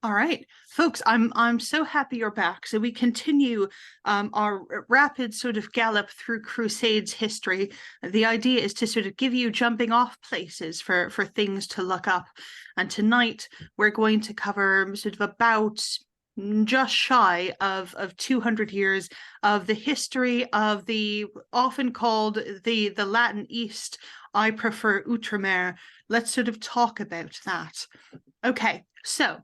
All right, folks, I'm so happy you're back. So we continue our rapid sort of gallop through Crusades history. The idea is to sort of give you jumping off places for things to look up. And tonight we're going to cover sort of about just shy of 200 years of the history of the often called the Latin East. I prefer Outremer. Let's sort of talk about that. Okay, so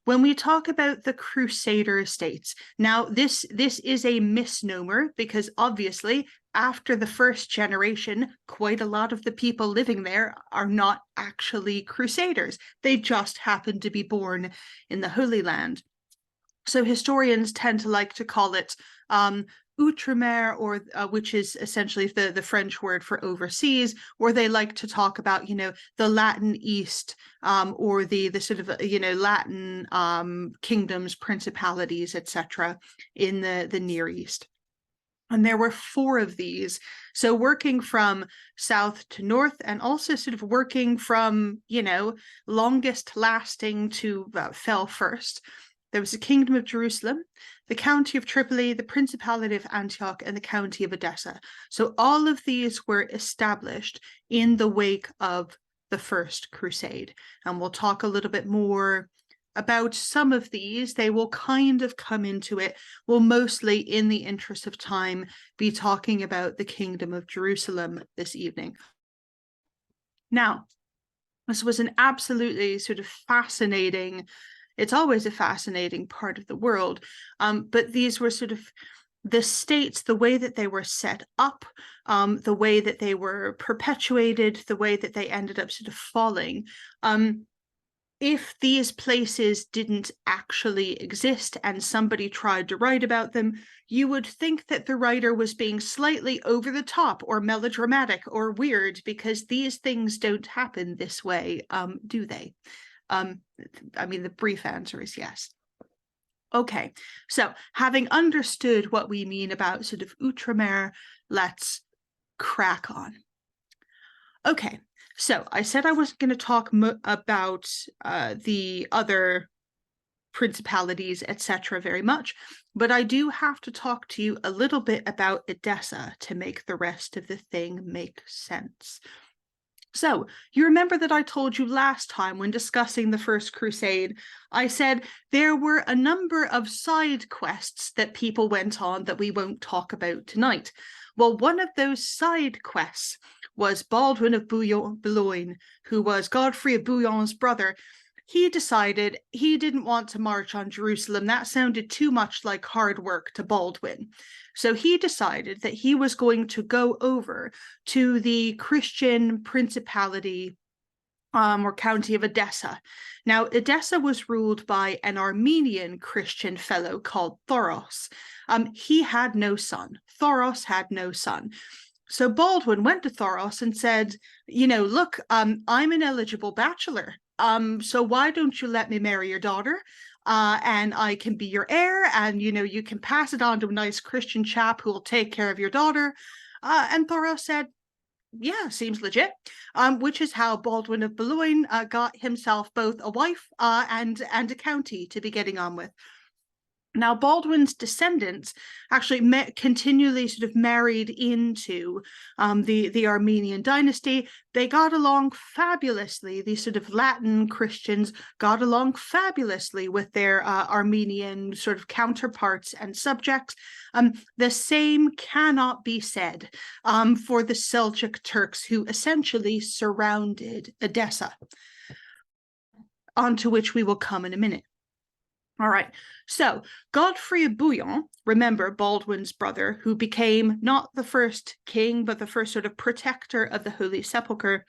when we talk about the Crusader states, now this is a misnomer because obviously after the first generation, quite a lot of the people living there are not actually Crusaders. They just happen to be born in the Holy Land. So historians tend to like to call it Outremer, or which is essentially the French word for overseas, or they like to talk about, the Latin East, or the sort of, Latin kingdoms, principalities, etc. in the Near East. And there were 4 of these. So working from south to north, and also sort of working from, longest lasting to fell first. There was the Kingdom of Jerusalem, the County of Tripoli, the Principality of Antioch, and the County of Edessa. So all of these were established in the wake of the First Crusade. And we'll talk a little bit more about some of these. They will kind of come into it. We'll mostly, in the interest of time, be talking about the Kingdom of Jerusalem this evening. Now, this was an absolutely sort of fascinating, it's always a fascinating part of the world, but these were sort of the states, the way that they were set up, the way that they were perpetuated, the way that they ended up sort of falling. If these places didn't actually exist and somebody tried to write about them, you would think that the writer was being slightly over the top or melodramatic or weird, because these things don't happen this way, do they? I mean, the brief answer is yes. Okay, so having understood what we mean about sort of Outremer, let's crack on. Okay, so I said I wasn't going to talk about the other principalities, etc. very much, but I do have to talk to you a little bit about Edessa to make the rest of the thing make sense. So you remember that I told you last time when discussing the First Crusade, I said there were a number of side quests that people went on that we won't talk about tonight. Well, one of those side quests was Baldwin of Boulogne, who was Godfrey of Bouillon's brother. He decided he didn't want to march on Jerusalem. That sounded too much like hard work to Baldwin. So he decided that he was going to go over to the Christian principality or county of Edessa. Now, Edessa was ruled by an Armenian Christian fellow called Thoros. He had no son. Thoros had no son. So Baldwin went to Thoros and said, look, I'm an eligible bachelor. So why don't you let me marry your daughter? And I can be your heir, and you can pass it on to a nice Christian chap who will take care of your daughter. And Thoros said, yeah, seems legit, which is how Baldwin of Boulogne got himself both a wife and a county to be getting on with. Now, Baldwin's descendants actually continually sort of married into the Armenian dynasty. They got along fabulously. These sort of Latin Christians got along fabulously with their Armenian sort of counterparts and subjects. The same cannot be said for the Seljuk Turks, who essentially surrounded Edessa, onto which we will come in a minute. All right, so Godfrey of Bouillon, remember Baldwin's brother, who became not the first king, but the first sort of protector of the Holy Sepulchre,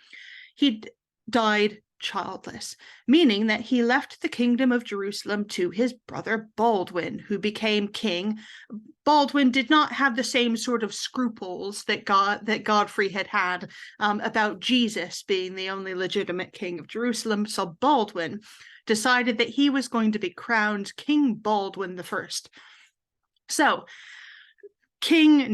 he died childless, meaning that he left the kingdom of Jerusalem to his brother Baldwin, who became king. Baldwin did not have the same sort of scruples that Godfrey had about Jesus being the only legitimate king of Jerusalem, so Baldwin decided that he was going to be crowned King Baldwin I. So King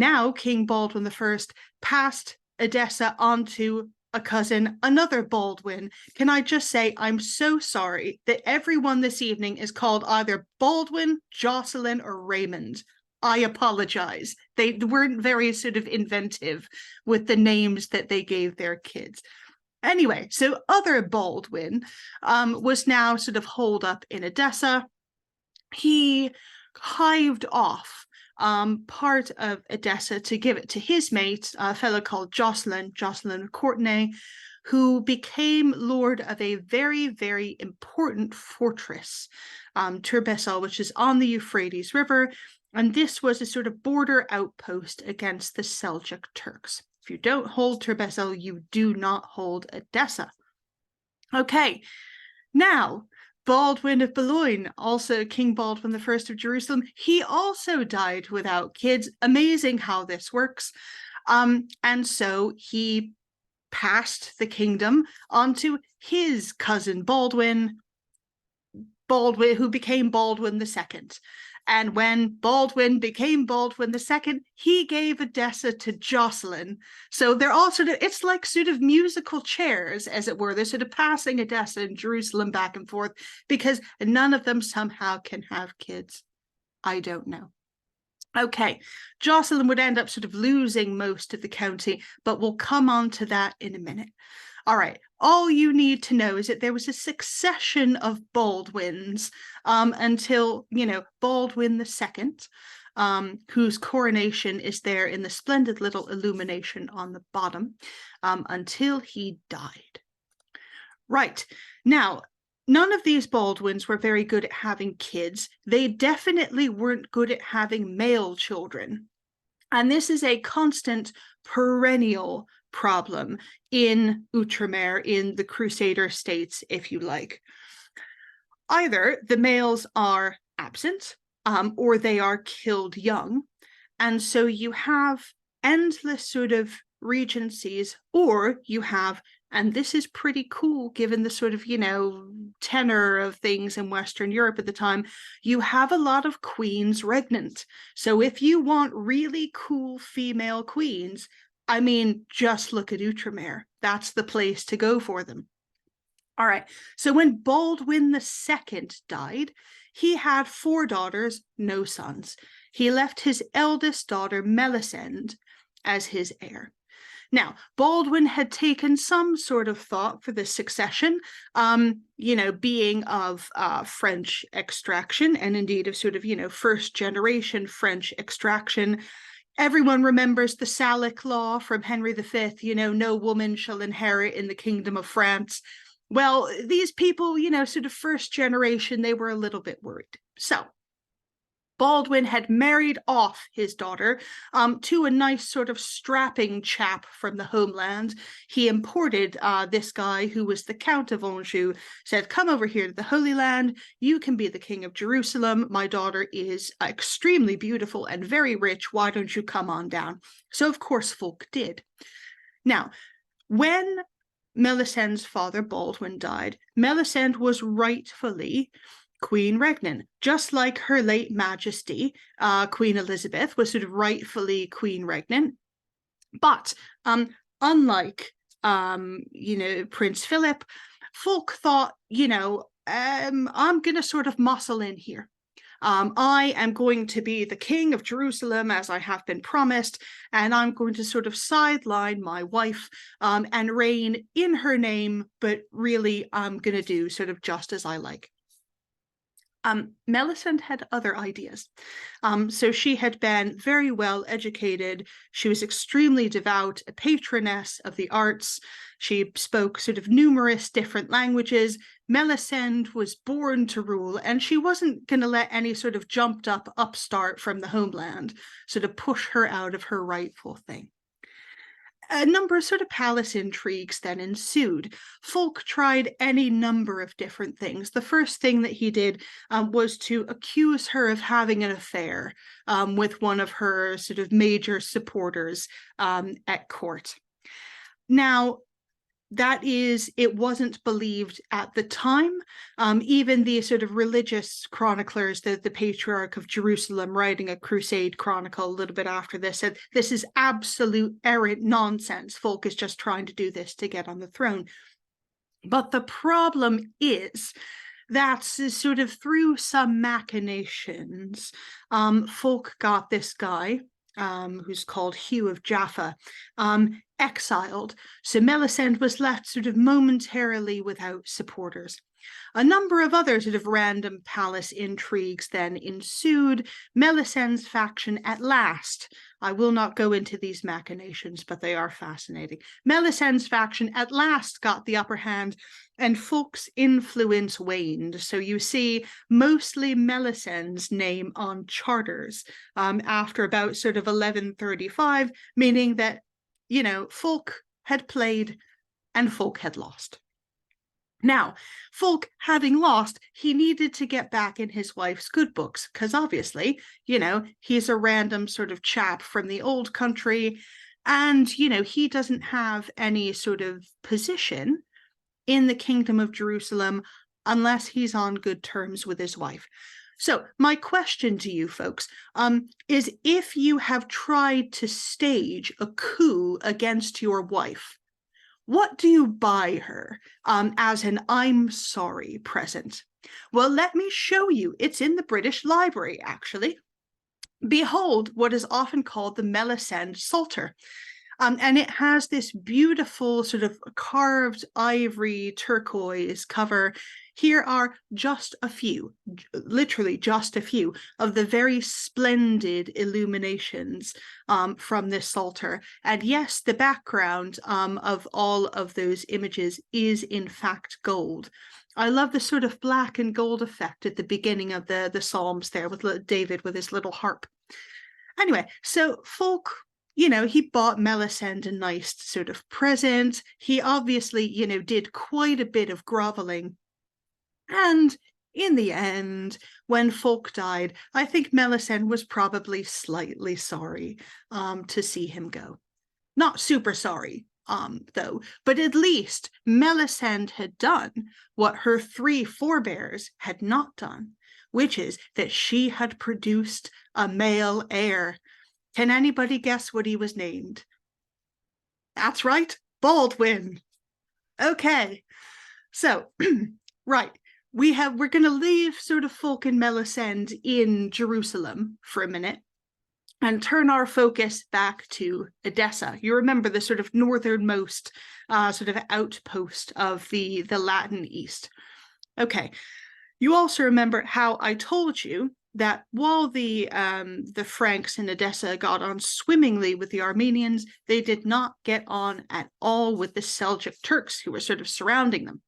Baldwin I passed Edessa onto a cousin, another Baldwin. Can I just say, I'm so sorry that everyone this evening is called either Baldwin, Jocelyn, or Raymond. I apologize. They weren't very sort of inventive with the names that they gave their kids. Anyway, so other Baldwin was now sort of holed up in Edessa. He hived off part of Edessa to give it to his mate, a fellow called Jocelyn of Courtenay, who became lord of a very, very important fortress, Turbessel, which is on the Euphrates River. And this was a sort of border outpost against the Seljuk Turks. If you don't hold Turbessel, you do not hold Edessa. Okay, now, Baldwin of Boulogne, also King Baldwin I of Jerusalem, he also died without kids. Amazing how this works. And so he passed the kingdom onto his cousin Baldwin, who became Baldwin II. And when Baldwin became Baldwin II, he gave Edessa to Jocelyn. So they're all sort of, it's like sort of musical chairs, as it were. They're sort of passing Edessa and Jerusalem back and forth because none of them somehow can have kids. I don't know. Okay, Jocelyn would end up sort of losing most of the county, but we'll come on to that in a minute. All right, all you need to know is that there was a succession of Baldwins until, Baldwin II, whose coronation is there in the splendid little illumination on the bottom, until he died. Right, now, none of these Baldwins were very good at having kids. They definitely weren't good at having male children. And this is a constant, perennial problem in Outremer, in the Crusader states, if you like. Either the males are absent, or they are killed young. And so you have endless sort of regencies, or you have, and this is pretty cool given the sort of, tenor of things in Western Europe at the time, you have a lot of queens regnant. So if you want really cool female queens, I mean, just look at Outremer. That's the place to go for them. All right, so when Baldwin II died, he had 4 daughters, no sons. He left his eldest daughter, Melisende, as his heir. Now, Baldwin had taken some sort of thought for the succession, being of French extraction, and indeed of sort of, first-generation French extraction. Everyone remembers the Salic law from Henry V, no woman shall inherit in the kingdom of France. Well, these people, sort of first generation, they were a little bit worried. So Baldwin had married off his daughter to a nice sort of strapping chap from the homeland. He imported this guy who was the Count of Anjou, said, come over here to the Holy Land. You can be the King of Jerusalem. My daughter is extremely beautiful and very rich. Why don't you come on down? So, of course, folk did. Now, when Melisende's father, Baldwin, died, Melisende was rightfully Queen Regnant, just like her late Majesty, Queen Elizabeth, was sort of rightfully Queen Regnant. But unlike, Prince Philip, folk thought, I'm going to sort of muscle in here. I am going to be the King of Jerusalem as I have been promised, and I'm going to sort of sideline my wife and reign in her name, but really I'm going to do sort of just as I like. Melisende had other ideas. So she had been very well educated. She was extremely devout, a patroness of the arts. She spoke sort of numerous different languages. Melisende was born to rule, and she wasn't going to let any sort of jumped up upstart from the homeland sort of push her out of her rightful thing. A number of sort of palace intrigues then ensued. Folk tried any number of different things. The first thing that he did was to accuse her of having an affair with one of her sort of major supporters at court. Now, it wasn't believed at the time. Even the sort of religious chroniclers, the Patriarch of Jerusalem, writing a Crusade chronicle a little bit after this, said this is absolute errant nonsense. Fulk is just trying to do this to get on the throne. But the problem is that sort of through some machinations, Fulk got this guy, who's called Hugh of Jaffa, exiled. So Melisende was left sort of momentarily without supporters. A number of other sort of random palace intrigues then ensued. Melisende's faction at last, I will not go into these machinations, but they are fascinating. Melisende's faction at last got the upper hand, and Fulk's influence waned. So you see mostly Melisende's name on charters after about sort of 1135, meaning that, you know, Fulk had played and Fulk had lost. Now, Fulk, having lost, he needed to get back in his wife's good books, because obviously, you know, he's a random sort of chap from the old country, and, you know, he doesn't have any sort of position in the Kingdom of Jerusalem unless he's on good terms with his wife. So my question to you folks is, if you have tried to stage a coup against your wife, what do you buy her as an I'm sorry present? Well, let me show you. It's in the British Library, actually. Behold what is often called the Melisende Psalter. And it has this beautiful sort of carved ivory turquoise cover. Here are just a few, literally just a few, of the very splendid illuminations from this Psalter. And yes, the background of all of those images is in fact gold. I love the sort of black and gold effect at the beginning of the Psalms there with David with his little harp. Anyway, so Fulk, you know, he bought Melisende a nice sort of present. He obviously, you know, did quite a bit of groveling. And in the end, when Fulk died, I think Melisende was probably slightly sorry to see him go. Not super sorry, though, but at least Melisende had done what her three forebears had not done, which is that she had produced a male heir. Can anybody guess what he was named? That's right, Baldwin. Okay, so, right, we're going to leave sort of Fulk and Melisende in Jerusalem for a minute and turn our focus back to Edessa. You remember the sort of northernmost sort of outpost of the Latin East. Okay, you also remember how I told you that while the Franks in Edessa got on swimmingly with the Armenians, they did not get on at all with the Seljuk Turks who were sort of surrounding them.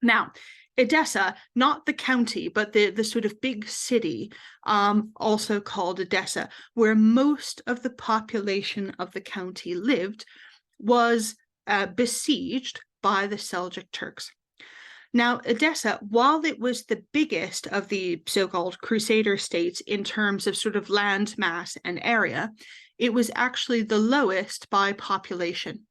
Now, Edessa, not the county, but the sort of big city, also called Edessa, where most of the population of the county lived, was besieged by the Seljuk Turks. Now, Edessa, while it was the biggest of the so-called Crusader states in terms of sort of land mass and area, it was actually the lowest by population.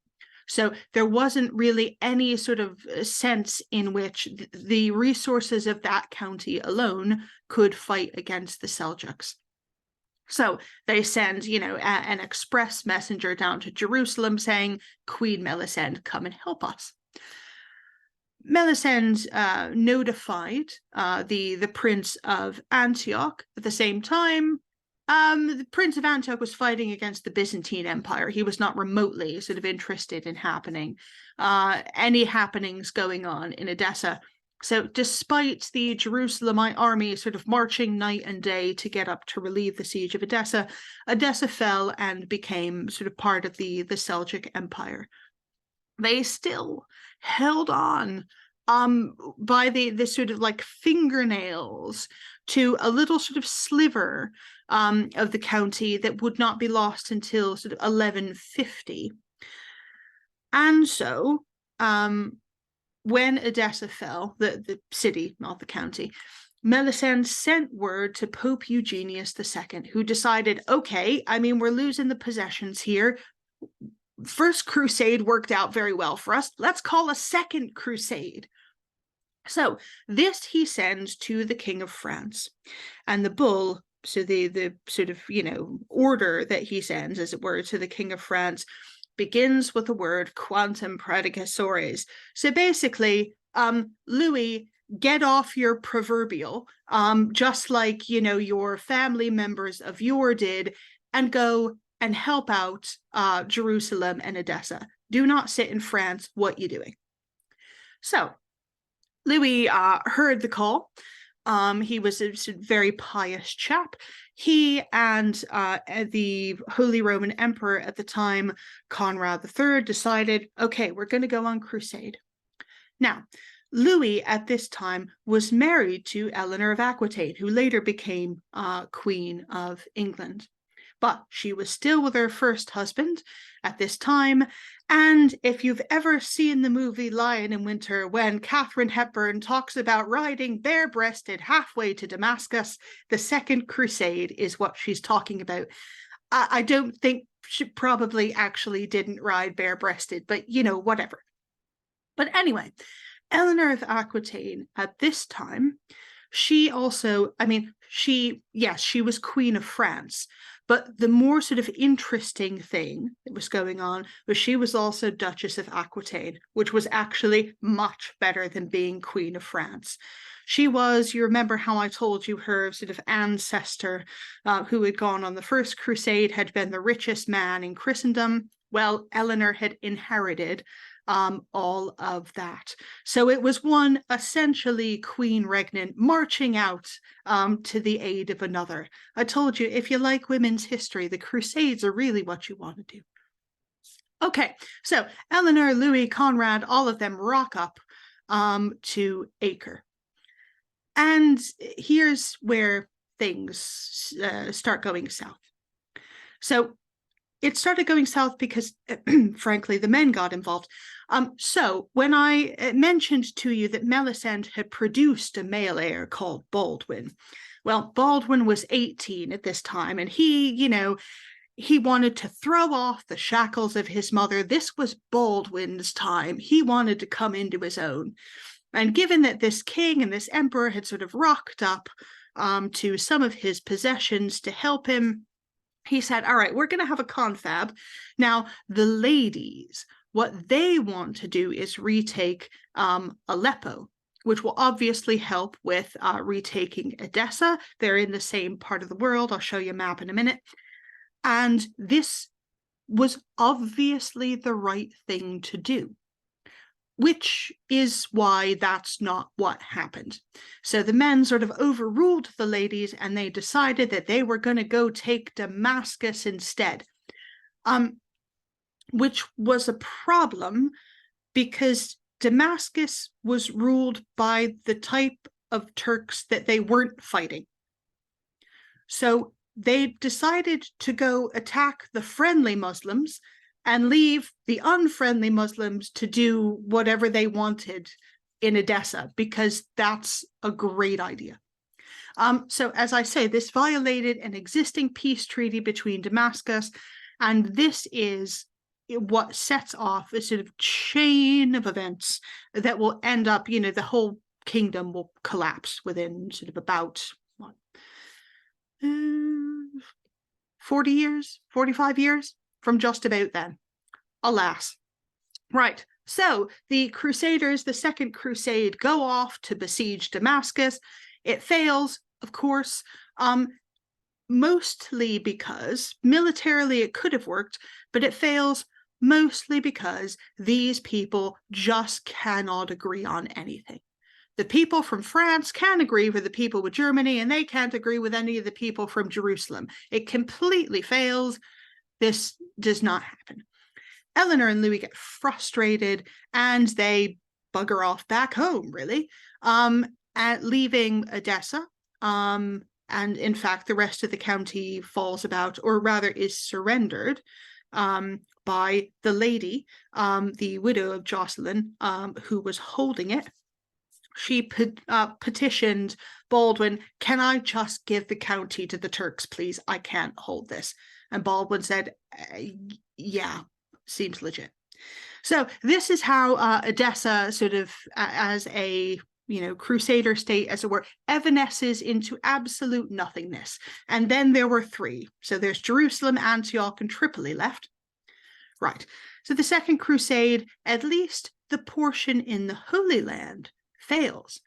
So there wasn't really any sort of sense in which the resources of that county alone could fight against the Seljuks. So they send, you know, an express messenger down to Jerusalem saying, Queen Melisende, come and help us. Melisende notified the Prince of Antioch. At the same time, the Prince of Antioch was fighting against the Byzantine Empire. He was not remotely sort of interested in any happenings going on in Edessa. So despite the Jerusalemite army sort of marching night and day to get up to relieve the siege of Edessa, Edessa fell and became sort of part of the Seljuk Empire. They still held on by the sort of like fingernails to a little sort of sliver of the county that would not be lost until sort of 1150. And so when Edessa fell, the city, not the county, Melisende sent word to Pope Eugenius II, who decided, okay, I mean, we're losing the possessions here. First crusade worked out very well for us. Let's call a second crusade. So this he sends to the King of France, and the bull, so the sort of, order that he sends, as it were, to the King of France begins with the word quantum predicatores. So basically, Louis, get off your proverbial, just like, your family members of yore did, and go and help out Jerusalem and Edessa. Do not sit in France. What you doing? So Louis heard the call. He was a very pious chap. He and the Holy Roman Emperor at the time, Conrad III, decided, okay, we're going to go on crusade. Now, Louis at this time was married to Eleanor of Aquitaine, who later became Queen of England. But she was still with her first husband at this time. And if you've ever seen the movie Lion in Winter, when Katharine Hepburn talks about riding bare-breasted halfway to Damascus, the Second Crusade is what she's talking about. I don't think she probably actually didn't ride bare-breasted, but, whatever. But anyway, Eleanor of Aquitaine at this time, she also, she was Queen of France, but the more sort of interesting thing that was going on was she was also Duchess of Aquitaine, which was actually much better than being Queen of France. She was, you remember how I told you her sort of ancestor who had gone on the First Crusade had been the richest man in Christendom? Well, Eleanor had inherited all of that. So it was one essentially queen regnant marching out to the aid of another. I told you, if you like women's history, the Crusades are really what you want to do. Okay, so Eleanor, Louis, Conrad, all of them rock up to Acre. And here's where things start going south. So it started going south because, frankly, the men got involved. So when I mentioned to you that Melisande had produced a male heir called Baldwin, well, Baldwin was 18 at this time, and he wanted to throw off the shackles of his mother. This was Baldwin's time. He wanted to come into his own. And given that this king and this emperor had sort of rocked up to some of his possessions to help him, he said, all right, we're going to have a confab. Now, the ladies, what they want to do is retake Aleppo, which will obviously help with retaking Edessa. They're in the same part of the world. I'll show you a map in a minute. And this was obviously the right thing to do, which is why that's not what happened. So the men sort of overruled the ladies, and they decided that they were going to go take Damascus instead, which was a problem because Damascus was ruled by the type of Turks that they weren't fighting. So they decided to go attack the friendly Muslims and leave the unfriendly Muslims to do whatever they wanted in Edessa, because that's a great idea. So as I say, this violated an existing peace treaty between Damascus, and this is what sets off a sort of chain of events that will end up, the whole kingdom will collapse within sort of about, 40 years, 45 years from just about then. Alas. Right, so the Crusaders, the Second Crusade, go off to besiege Damascus. It fails, of course, mostly because militarily it could have worked, but it fails mostly because these people just cannot agree on anything. The people from France can't agree with the people with Germany, and they can't agree with any of the people from Jerusalem. It completely fails. This does not happen. Eleanor and Louis get frustrated, and they bugger off back home, really, leaving Edessa. And in fact, the rest of the county falls about, or rather is surrendered by the lady, the widow of Jocelyn, who was holding it. She petitioned Baldwin, can I just give the county to the Turks, please? I can't hold this. And Baldwin said, yeah. seems legit. So this is how Edessa sort of as a crusader state, as it were, evanesces into absolute nothingness. And then there were three. So there's Jerusalem, Antioch, and Tripoli left. Right. So the Second Crusade, at least the portion in the Holy Land, fails.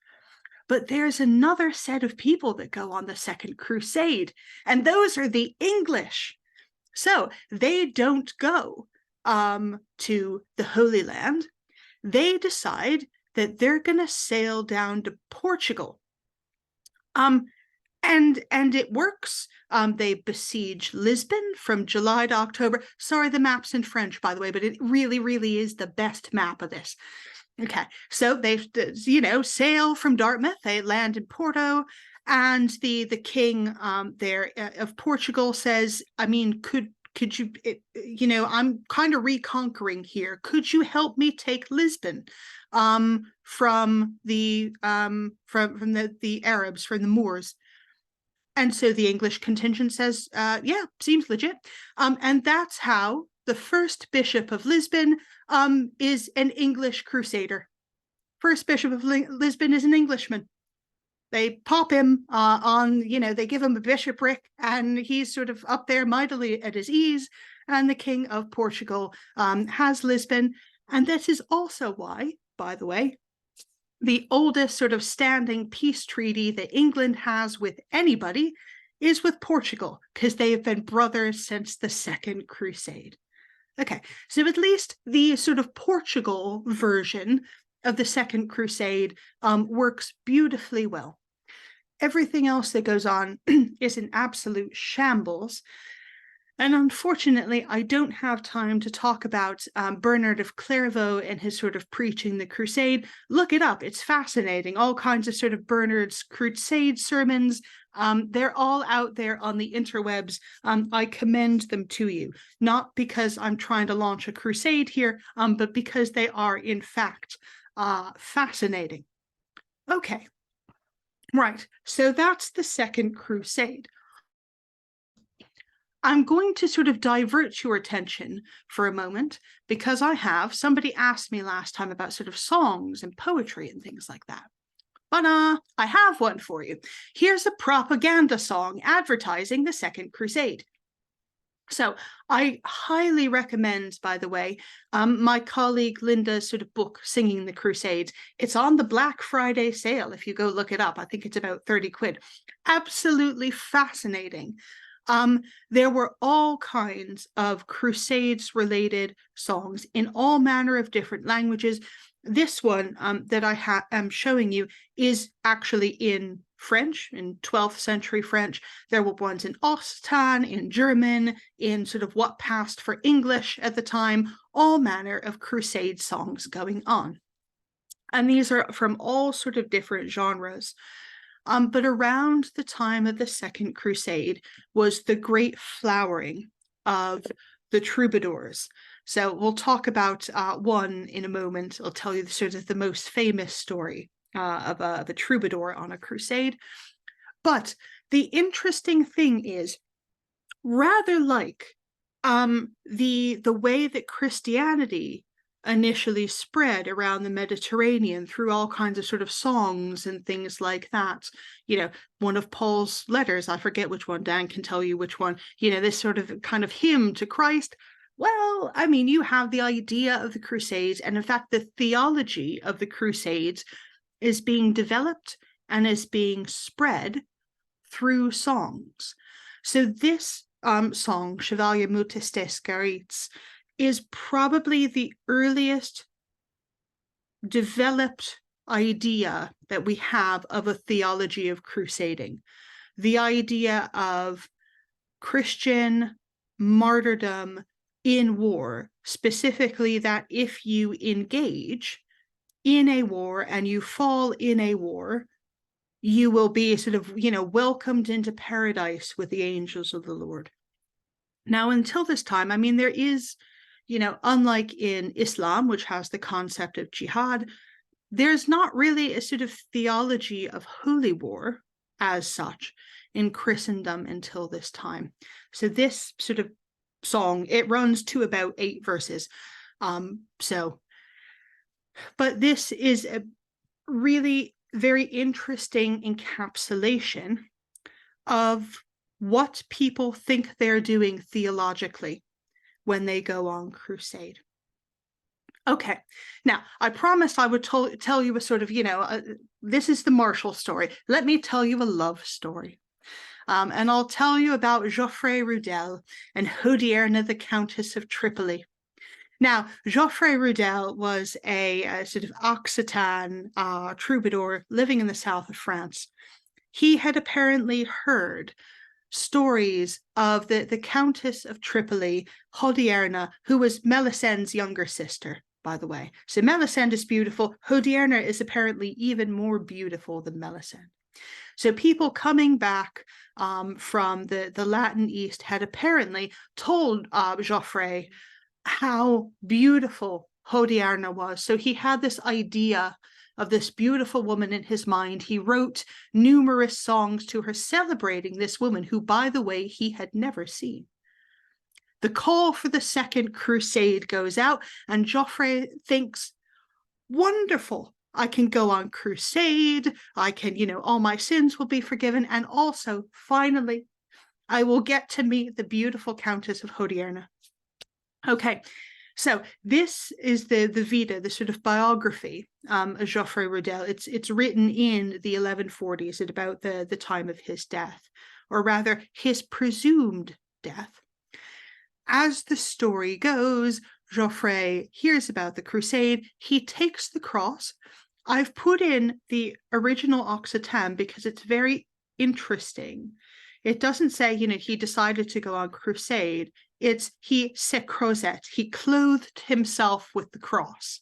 But there's another set of people that go on the Second Crusade, and those are the English. So they don't go to the Holy Land. They decide that they're going to sail down to Portugal. And it works. They besiege Lisbon from July to October. Sorry, the map's in French, by the way, but it really, really is the best map of this. Okay, so they, sail from Dartmouth. They land in Porto, and the king there of Portugal says, I mean, could you, I'm kind of reconquering here. Could you help me take Lisbon from the Arabs, from the Moors? And so the English contingent says, yeah, seems legit. And that's how the first bishop of Lisbon is an English crusader. First bishop of Lisbon is an Englishman. They pop him they give him a bishopric, and he's sort of up there mightily at his ease. And the king of Portugal has Lisbon. And this is also why, by the way, the oldest sort of standing peace treaty that England has with anybody is with Portugal, because they have been brothers since the Second Crusade. Okay, so at least the sort of Portugal version of the Second Crusade works beautifully well. Everything else that goes on is an absolute shambles. And unfortunately, I don't have time to talk about Bernard of Clairvaux and his sort of preaching the crusade. Look it up. It's fascinating. All kinds of sort of Bernard's crusade sermons. They're all out there on the interwebs. I commend them to you, not because I'm trying to launch a crusade here, but because they are, in fact, fascinating. Okay. Right. So that's the Second Crusade. I'm going to sort of divert your attention for a moment, because somebody asked me last time about sort of songs and poetry and things like that. But I have one for you. Here's a propaganda song advertising the Second Crusade. So I highly recommend, by the way, my colleague Linda's sort of book, Singing the Crusades. It's on the Black Friday sale. If you go look it up, I think it's about 30 quid. Absolutely fascinating. There were all kinds of Crusades-related songs in all manner of different languages. This one that I am showing you is actually in French, in 12th century French. There were ones in Occitan, in German, in sort of what passed for English at the time, all manner of Crusade songs going on. And these are from all sort of different genres. But around the time of the Second Crusade was the great flowering of the troubadours. So we'll talk about one in a moment. I'll tell you sort of the most famous story of a troubadour on a crusade. But the interesting thing is, rather like the way that Christianity initially spread around the Mediterranean through all kinds of sort of songs and things like that. One of Paul's letters, I forget which one, Dan can tell you which one, this sort of kind of hymn to Christ. Well, I mean, you have the idea of the Crusades, and in fact, the theology of the Crusades is being developed and is being spread through songs. So this song, Chevalier Mutistes Garitz, is probably the earliest developed idea that we have of a theology of crusading. The idea of Christian martyrdom in war, specifically that if you engage in a war and you fall in a war, you will be sort of, welcomed into paradise with the angels of the Lord. Now, until this time, I mean, there is, unlike in Islam, which has the concept of jihad, there's not really a sort of theology of holy war as such in Christendom until this time. So this sort of song. It runs to about 8 verses. But this is a really very interesting encapsulation of what people think they're doing theologically when they go on crusade. Okay, now I promised I would tell you a sort of, this is the Martial story. Let me tell you a love story. And I'll tell you about Geoffrey Rudel and Hodierna, the Countess of Tripoli. Now, Geoffrey Rudel was a sort of Occitan troubadour living in the south of France. He had apparently heard stories of the Countess of Tripoli, Hodierna, who was Melisend's younger sister, by the way. So Melisend is beautiful. Hodierna is apparently even more beautiful than Melisend. So people coming back from the Latin East had apparently told Geoffrey how beautiful Hodierna was. So he had this idea of this beautiful woman in his mind. He wrote numerous songs to her celebrating this woman, who, by the way, he had never seen. The call for the Second Crusade goes out, and Geoffrey thinks, wonderful, I can go on crusade, I can, all my sins will be forgiven, and also, finally, I will get to meet the beautiful Countess of Hodierna. Okay, so this is the Vita, the sort of biography of Geoffrey Rudel. It's written in the 1140s at about the time of his death, or rather his presumed death. As the story goes, Geoffrey hears about the crusade. He takes the cross. I've put in the original Occitan because it's very interesting. It doesn't say, he decided to go on crusade. It's he se crozet. He clothed himself with the cross.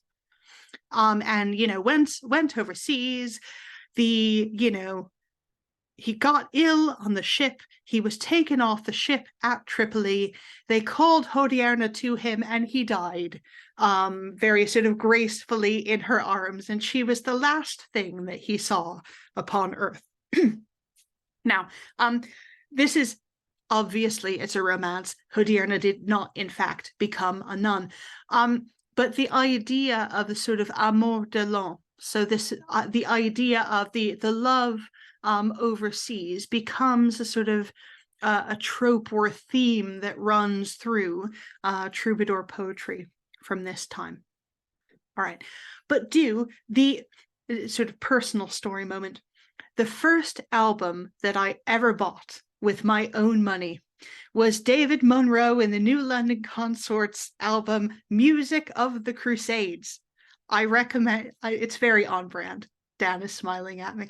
And, went overseas. He got ill on the ship. He was taken off the ship at Tripoli. They called Hodierna to him, and he died very sort of gracefully in her arms. And she was the last thing that he saw upon earth. Now, this is obviously, it's a romance. Hodierna did not, in fact, become a nun. But the idea of the sort of amour de l'homme, so this, the idea of the love overseas, becomes a sort of a trope or a theme that runs through troubadour poetry from this time. All right, but the sort of personal story moment. The first album that I ever bought with my own money was David Munro in the New London Consorts album, Music of the Crusades. I recommend, it's very on brand. Dan is smiling at me.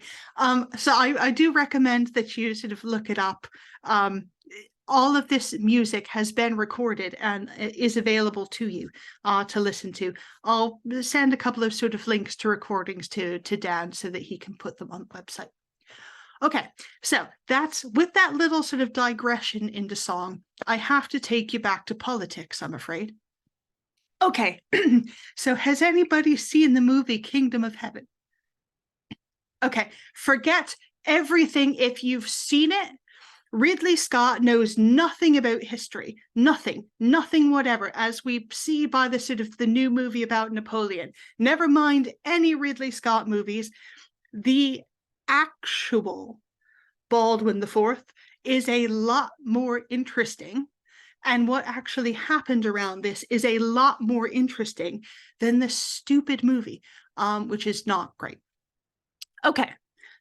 So I do recommend that you sort of look it up. All of this music has been recorded and is available to you to listen to. I'll send a couple of sort of links to recordings to Dan so that he can put them on the website. Okay, so that's, with that little sort of digression into song, I have to take you back to politics, I'm afraid. Okay, so has anybody seen the movie Kingdom of Heaven? Okay, forget everything if you've seen it. Ridley Scott knows nothing about history, nothing whatever, as we see by the sort of the new movie about Napoleon. Never mind any Ridley Scott movies. The actual Baldwin IV is a lot more interesting, and what actually happened around this is a lot more interesting than the stupid movie, which is not great. Okay,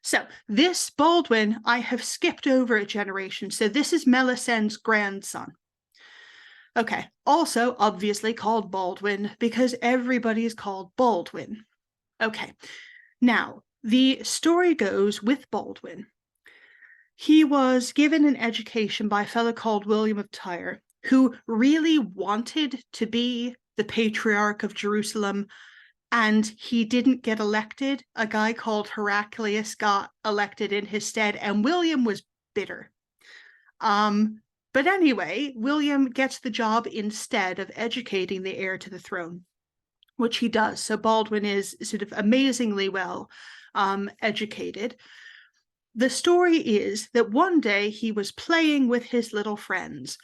so this Baldwin, I have skipped over a generation. So this is Melisend's grandson. Okay, also obviously called Baldwin because everybody is called Baldwin. Okay, now the story goes with Baldwin. He was given an education by a fellow called William of Tyre, who really wanted to be the Patriarch of Jerusalem, and he didn't get elected. A guy called Heraclius got elected in his stead, and William was bitter. But anyway, William gets the job instead of educating the heir to the throne, which he does. So Baldwin is sort of amazingly well educated. The story is that one day he was playing with his little friends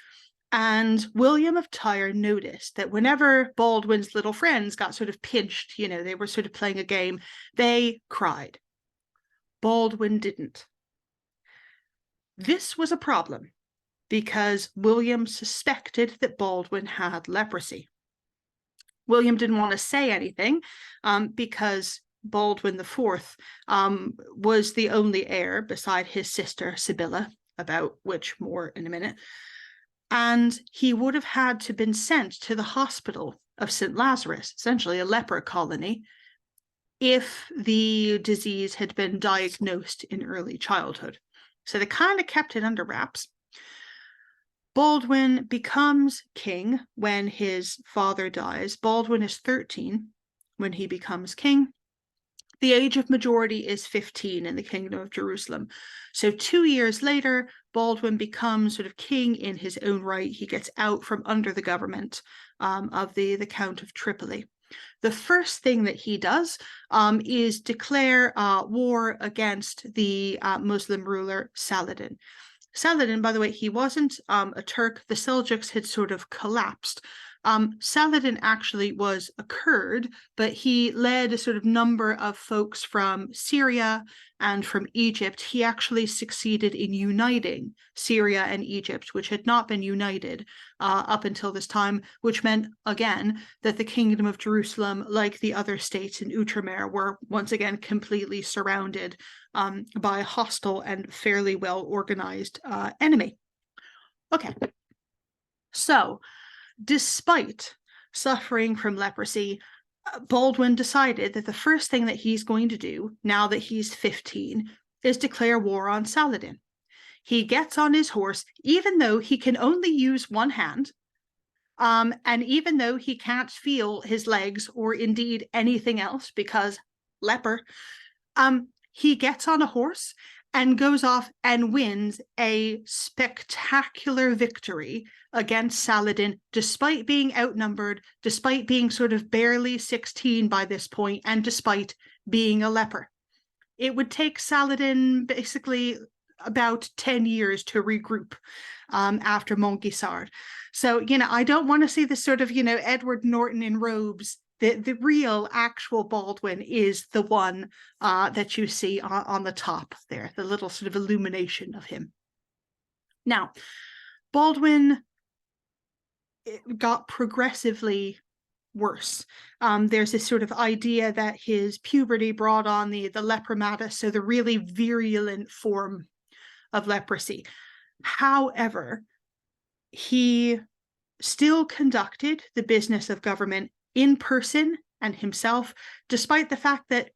And William of Tyre noticed that whenever Baldwin's little friends got sort of pinched, they were sort of playing a game, they cried. Baldwin didn't. This was a problem because William suspected that Baldwin had leprosy. William didn't want to say anything because Baldwin IV was the only heir beside his sister Sibylla, about which more in a minute. And he would have had to been sent to the hospital of St. Lazarus, essentially a leper colony, if the disease had been diagnosed in early childhood. So they kind of kept it under wraps. Baldwin becomes king when his father dies. Baldwin is 13 when he becomes king. The age of majority is 15 in the Kingdom of Jerusalem. So 2 years later, Baldwin becomes sort of king in his own right. He gets out from under the government of the Count of Tripoli. The first thing that he does is declare war against the Muslim ruler Saladin. Saladin, by the way, he wasn't a Turk. The Seljuks had sort of collapsed. Saladin actually was a Kurd, but he led a sort of number of folks from Syria and from Egypt. He actually succeeded in uniting Syria and Egypt, which had not been united up until this time, which meant, again, that the Kingdom of Jerusalem, like the other states in Outremer, were once again completely surrounded by a hostile and fairly well-organized enemy. Okay, so despite suffering from leprosy, Baldwin decided that the first thing that he's going to do, now that he's 15, is declare war on Saladin. He gets on his horse, even though he can only use one hand, and even though he can't feel his legs or indeed anything else because leper, he gets on a horse and goes off and wins a spectacular victory against Saladin, despite being outnumbered, despite being sort of barely 16 by this point, and despite being a leper. It would take Saladin basically about 10 years to regroup after Montgisard. So, I don't want to see this sort of, Edward Norton in robes. The real actual Baldwin is the one that you see on the top there, the little sort of illumination of him. Now, Baldwin got progressively worse. There's this sort of idea that his puberty brought on the lepromatus, so the really virulent form of leprosy. However, he still conducted the business of government in person and himself, despite the fact that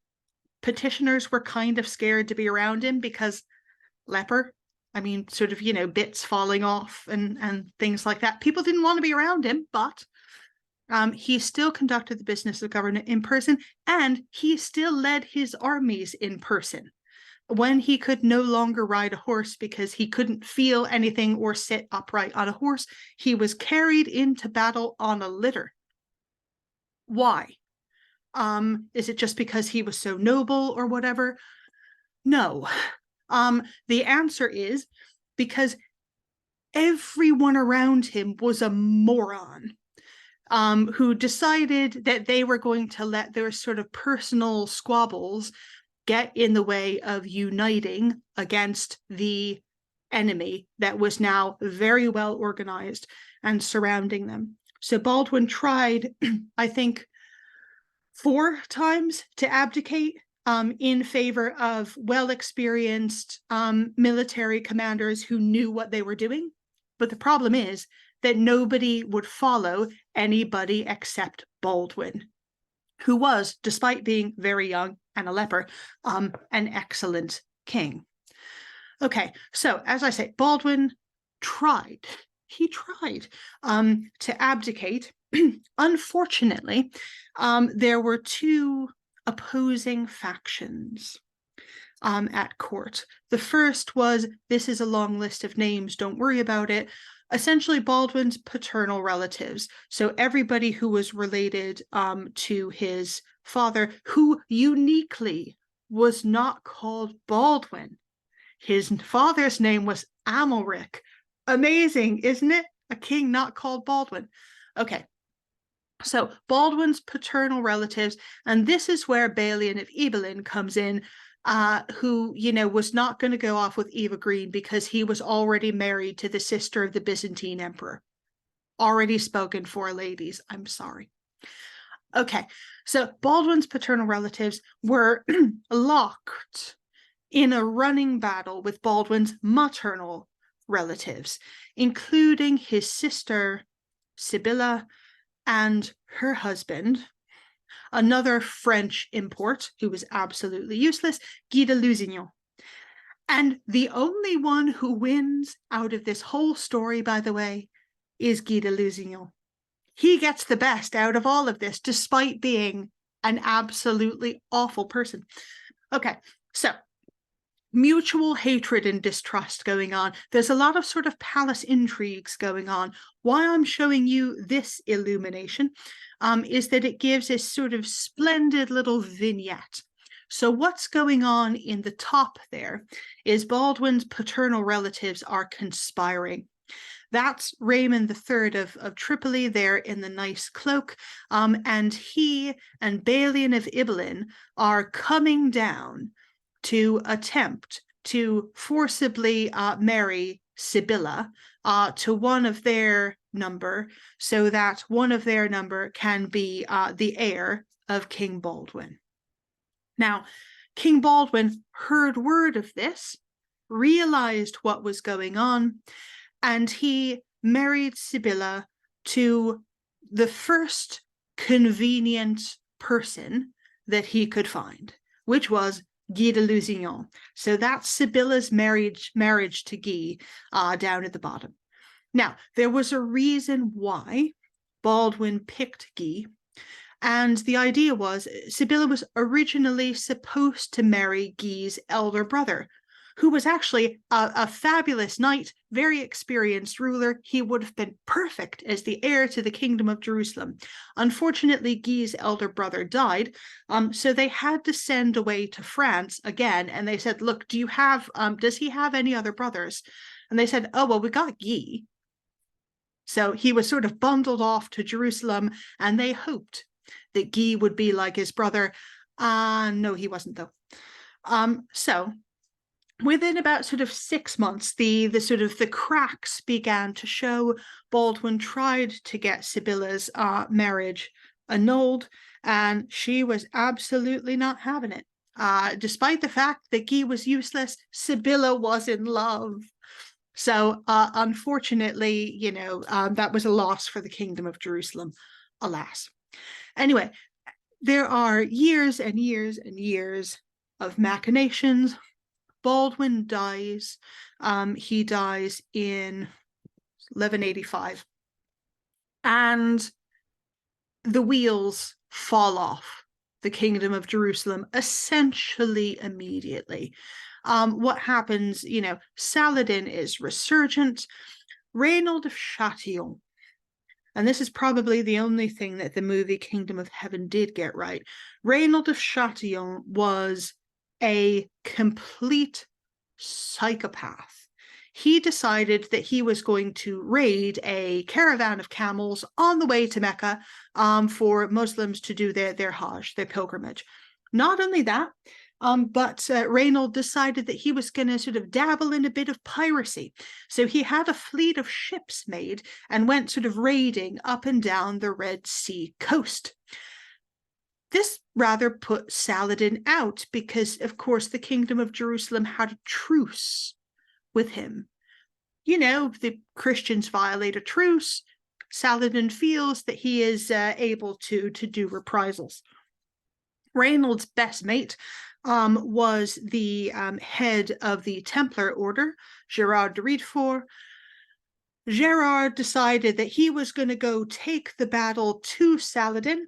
petitioners were kind of scared to be around him because leper, sort of, bits falling off and things like that. People didn't want to be around him, but he still conducted the business of government in person, and he still led his armies in person. When he could no longer ride a horse because he couldn't feel anything or sit upright on a horse, he was carried into battle on a litter. Why? Is it just because he was so noble or whatever? No. The answer is because everyone around him was a moron who decided that they were going to let their sort of personal squabbles get in the way of uniting against the enemy that was now very well organized and surrounding them. So Baldwin tried, I think, 4 times to abdicate in favor of well-experienced military commanders who knew what they were doing. But the problem is that nobody would follow anybody except Baldwin, who was, despite being very young and a leper, an excellent king. Okay, so as I say, Baldwin tried. He tried to abdicate. Unfortunately, there were 2 opposing factions at court. The first was, this is a long list of names, don't worry about it, essentially Baldwin's paternal relatives. So everybody who was related to his father, who uniquely was not called Baldwin. His father's name was Amalric. Amazing, isn't it? a king not called Baldwin. Okay. So Baldwin's paternal relatives, and this is where Balian of Ibelin comes in, who, was not going to go off with Eva Green because he was already married to the sister of the Byzantine emperor. Already spoken for, ladies. I'm sorry. Okay, so Baldwin's paternal relatives were locked in a running battle with Baldwin's maternal relatives, including his sister, Sibylla, and her husband, another French import who was absolutely useless, Guy de Lusignan. And the only one who wins out of this whole story, by the way, is Guy de Lusignan. He gets the best out of all of this, despite being an absolutely awful person. Okay, so mutual hatred and distrust going on. There's a lot of sort of palace intrigues going on. Why I'm showing you this illumination is that it gives a sort of splendid little vignette. So what's going on in the top there is Baldwin's paternal relatives are conspiring. That's Raymond III of Tripoli there in the nice cloak, and he and Balian of Ibelin are coming down to attempt to forcibly marry Sibylla to one of their number, so that one of their number can be the heir of King Baldwin. Now, King Baldwin heard word of this, realized what was going on, and he married Sibylla to the first convenient person that he could find, which was Guy de Lusignan. So that's Sibylla's marriage to Guy down at the bottom. Now, there was a reason why Baldwin picked Guy, and the idea was Sibylla was originally supposed to marry Guy's elder brother, who was actually a fabulous knight, very experienced ruler. He would have been perfect as the heir to the kingdom of Jerusalem. Unfortunately, Guy's elder brother died, so they had to send away to France again, and they said, look, does he have any other brothers? And they said, oh, well, we got Guy. So he was sort of bundled off to Jerusalem, and they hoped that Guy would be like his brother. No, he wasn't, though. So within about sort of 6 months, the cracks began to show. Baldwin tried to get Sibylla's marriage annulled, and she was absolutely not having it. Despite the fact that Guy was useless, Sibylla was in love. So unfortunately, that was a loss for the kingdom of Jerusalem, alas. Anyway, there are years and years and years of machinations. Baldwin dies. He dies in 1185. And the wheels fall off the kingdom of Jerusalem essentially immediately. What happens, Saladin is resurgent. Reynold of Chatillon, and this is probably the only thing that the movie Kingdom of Heaven did get right. Reynold of Chatillon was a complete psychopath. He decided that he was going to raid a caravan of camels on the way to Mecca for Muslims to do their Hajj, their pilgrimage. Not only that, but Reynold decided that he was going to sort of dabble in a bit of piracy. So he had a fleet of ships made and went sort of raiding up and down the Red Sea coast. This rather put Saladin out because, of course, the kingdom of Jerusalem had a truce with him. The Christians violate a truce. Saladin feels that he is able to do reprisals. Reynold's best mate was the head of the Templar order, Gerard de Riedfort. Gerard decided that he was going to go take the battle to Saladin,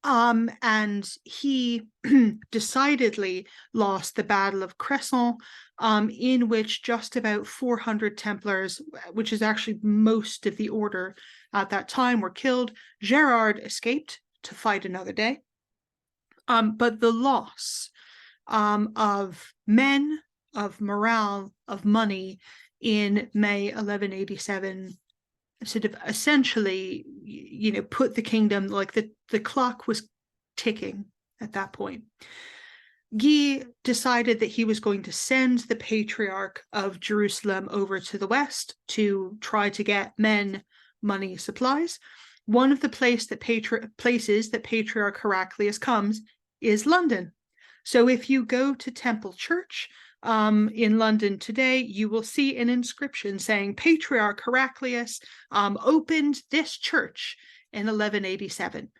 and he decidedly lost the Battle of Cresson, in which just about 400 Templars, which is actually most of the order at that time, were killed. Gerard escaped to fight another day. But the loss of men, of morale, of money in May 1187 sort of essentially, put the kingdom, like the clock was ticking at that point. Guy decided that he was going to send the Patriarch of Jerusalem over to the west to try to get men money supplies. One of the places that Patriarch Heraclius comes is London. So if you go to Temple Church in London today, you will see an inscription saying Patriarch Heraclius opened this church in 1187.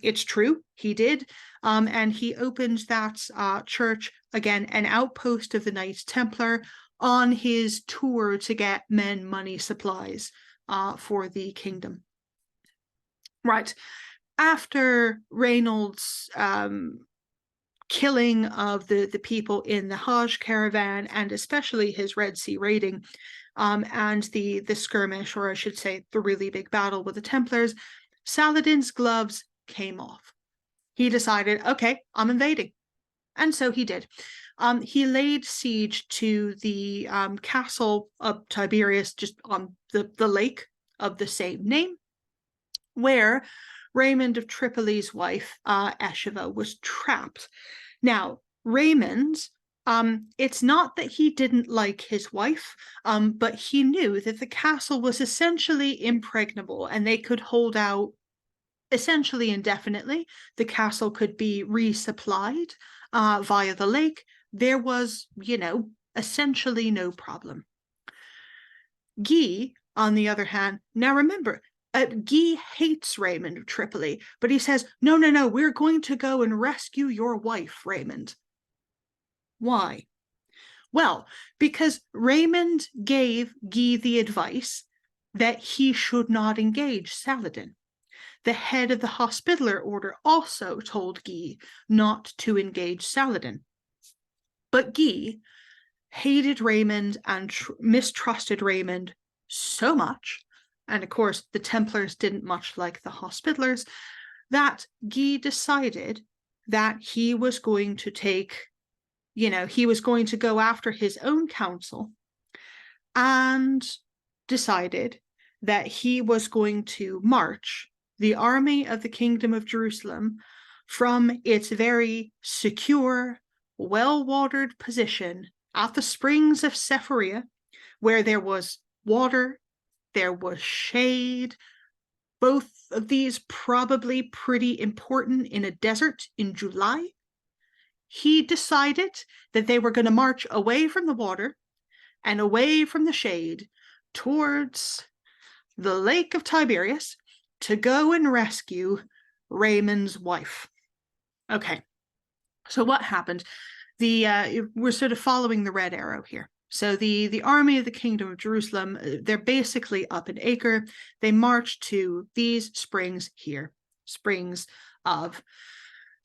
It's true, he did, and he opened that church, again, an outpost of the Knights Templar, on his tour to get men money supplies for the kingdom. Right, after Reynold's killing of the people in the Hajj caravan, and especially his Red Sea raiding, and the skirmish, or I should say the really big battle with the Templars, Saladin's gloves came off. He decided, okay, I'm invading. And so he did. He laid siege to the castle of Tiberias, just on the lake of the same name, where Raymond of Tripoli's wife, Esheva, was trapped. Now, Raymond, it's not that he didn't like his wife, but he knew that the castle was essentially impregnable and they could hold out essentially indefinitely. The castle could be resupplied via the lake. There was, essentially no problem. Guy, on the other hand, now remember, Guy hates Raymond of Tripoli, but he says, no, we're going to go and rescue your wife, Raymond. Why? Well, because Raymond gave Guy the advice that he should not engage Saladin. The head of the Hospitaller Order also told Guy not to engage Saladin. But Guy hated Raymond and mistrusted Raymond so much, and of course the Templars didn't much like the Hospitallers, that Guy decided that he was going to he was going to go after his own council, and decided that he was going to march the army of the Kingdom of Jerusalem from its very secure, well-watered position at the springs of Sepharia, where there was water, there was shade, both of these probably pretty important in a desert in July. He decided that they were going to march away from the water and away from the shade towards the Lake of Tiberias, to go and rescue Raymond's wife. Okay, so what happened? We're sort of following the red arrow here. So the army of the Kingdom of Jerusalem, they're basically up in Acre. They march to these springs here, springs of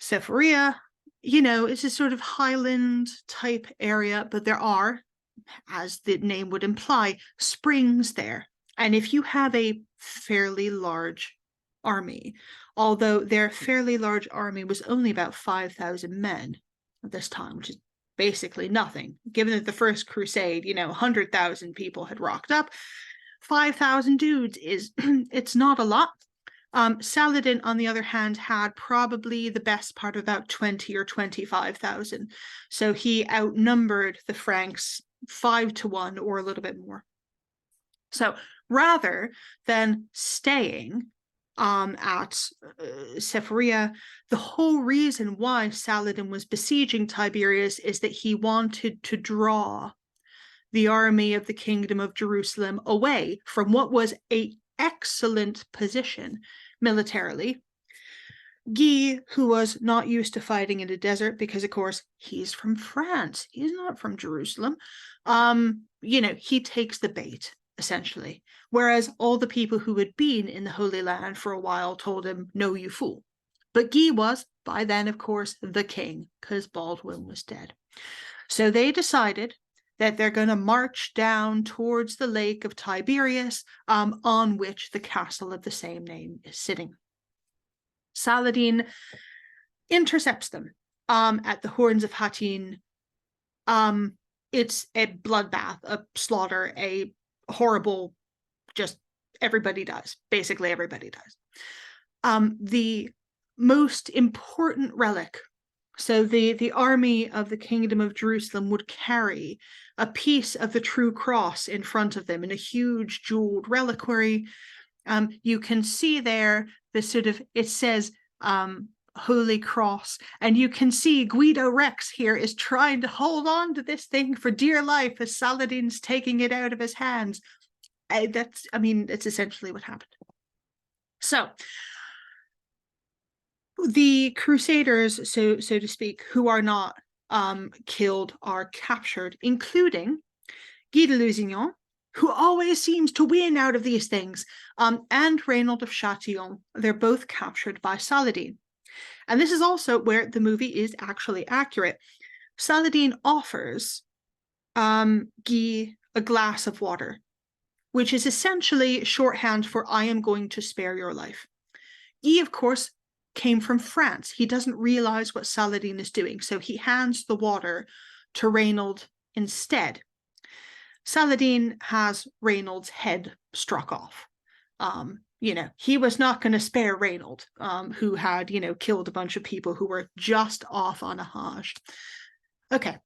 Sepharia. It's a sort of highland type area, but there are, as the name would imply, springs there. And if you have a fairly large army, although their fairly large army was only about 5,000 men at this time, which is basically nothing, given that the first crusade, 100,000 people had rocked up, 5,000 dudes it's not a lot. Saladin, on the other hand, had probably the best part of about 20 or 25,000. So he outnumbered the Franks 5-1 or a little bit more. So rather than staying at Sepharia, the whole reason why Saladin was besieging Tiberias is that he wanted to draw the army of the Kingdom of Jerusalem away from what was an excellent position militarily. Guy, who was not used to fighting in a desert, because of course he's from France, he's not from Jerusalem, he takes the bait, essentially. Whereas all the people who had been in the Holy Land for a while told him, no, you fool. But Guy was, by then, of course, the king, because Baldwin was dead. So they decided that they're going to march down towards the Lake of Tiberias, on which the castle of the same name is sitting. Saladin intercepts them at the Horns of Hattin. It's a bloodbath, a slaughter, a horrible, just everybody does. Basically, everybody does. The most important relic, so the army of the Kingdom of Jerusalem would carry a piece of the true cross in front of them in a huge jeweled reliquary. You can see there the sort of, it says Holy Cross, and you can see Guido Rex here is trying to hold on to this thing for dear life as Saladin's taking it out of his hands. That's essentially what happened. So the Crusaders, so to speak, who are not killed are captured, including Guy de Lusignan, who always seems to win out of these things, and Reynold of Châtillon. They're both captured by Saladin. And this is also where the movie is actually accurate. Saladin offers Guy a glass of water, which is essentially shorthand for I am going to spare your life. Guy, of course, came from France. He doesn't realize what Saladin is doing, so he hands the water to Reynold instead. Saladin has Reynold's head struck off. He was not going to spare Reynold, who had, killed a bunch of people who were just off on a Hajj. Okay,